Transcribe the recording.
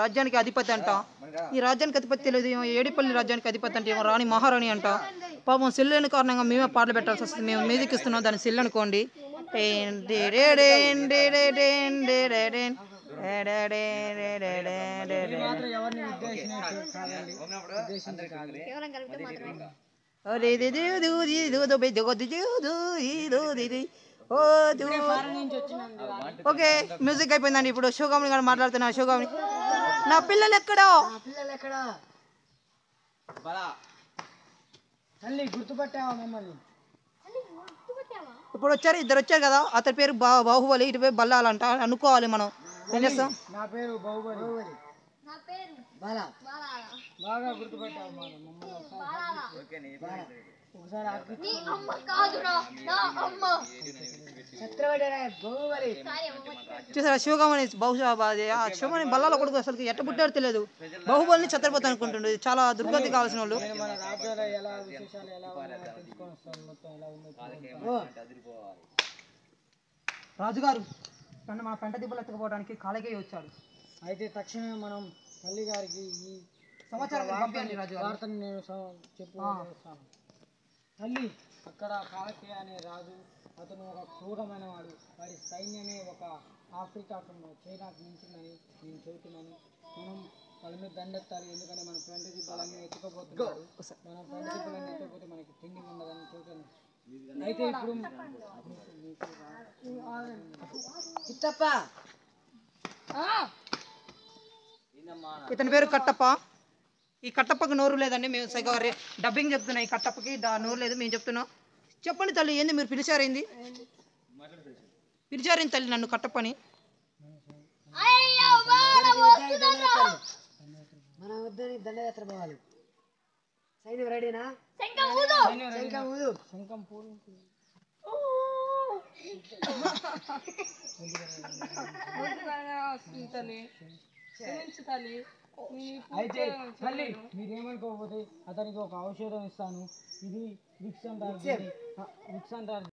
రాజ్యానికి అధిపతి అంట. ఈ రాజ్యానికి అధిపతి తెలియదు, ఏడిపల్లి రాజ్యానికి అధిపతి అంటే ఏమో రాణి మహారాణి అంట. పాపం సెల్ లేని కారణంగా మేమే పాటలు పెట్టాల్సి వస్తుంది. మేము మ్యూజిక్ ఇస్తున్నాం, దాన్ని సెల్ అనుకోండి. ఓకే, మ్యూజిక్ అయిపోయిందండి. ఇప్పుడు శివగామిని గారు మాట్లాడుతున్నా. శివగామిని, నా పిల్లలు ఎక్కడో ఇప్పుడు వచ్చారు, ఇద్దరు వచ్చారు కదా. అతని పేరు బాహుబలి, ఇటు పేరు బల్లాలంట అనుకోవాలి మనం. ఏం చేస్తాం? నా పేరు బాహుబలి. బాగా గుర్తుపట్టావు. చూసారా శివగామని? బహుశా శివగామని బల్లాల కొడుకు అసలు ఎట్ట పుట్టాడు తెలియదు. బాహుబలిని ఛత్రపతి అనుకుంటుండే. చాలా దుర్గతి కావాల్సిన వాళ్ళు. రాజుగారు మన పెంట దిబ్బలు ఎత్తుకుపోవడానికి కాళకే వచ్చాడు. అయితే తక్షణమే మనం తల్లి గారికి ఈ సమాచారం వార్తను నేను చెప్పుతాను. తల్లి, అక్కడ కాళకే అనే రాజు, అతను ఒక క్రూరమైన వాడు. వాడి సైన్యమే ఒక ఆఫ్రికా చైనాకు మించిందని నేను చెబుతున్నాను. మనం వాళ్ళ మీద దండెత్తాలి. ఎందుకంటే మన పెంట దిబ్బలన్నీ ఎత్తుకోబోతున్నాడు. మనం పెంట దిబ్బలన్నీ ఎత్తుకోపోతే మనకి తిండి ఉండదని చెబుతాను. అయితే ఇప్పుడు ఇతని పేరు కట్టప్ప. ఈ కట్టప్పకి నోరు లేదండి. మేము డబ్బింగ్ చెప్తున్నాం. ఈ కట్టప్పకి నోరు లేదు, మేము చెప్తున్నాం. చెప్పండి తల్లి, ఏంది మీరు పిలిచారేంది? పిలిచారేంది తల్లి నన్ను కట్టప్పని? మన వద్దని దండయాత్ర పోవాలి. సైన్యం రెడీనా? శంఖం పూలు. అయితే తల్లి, మీరేమనుకోకపోతే అతనికి ఒక ఔషధం ఇస్తాను. ఇది విక్స్ అంటారు.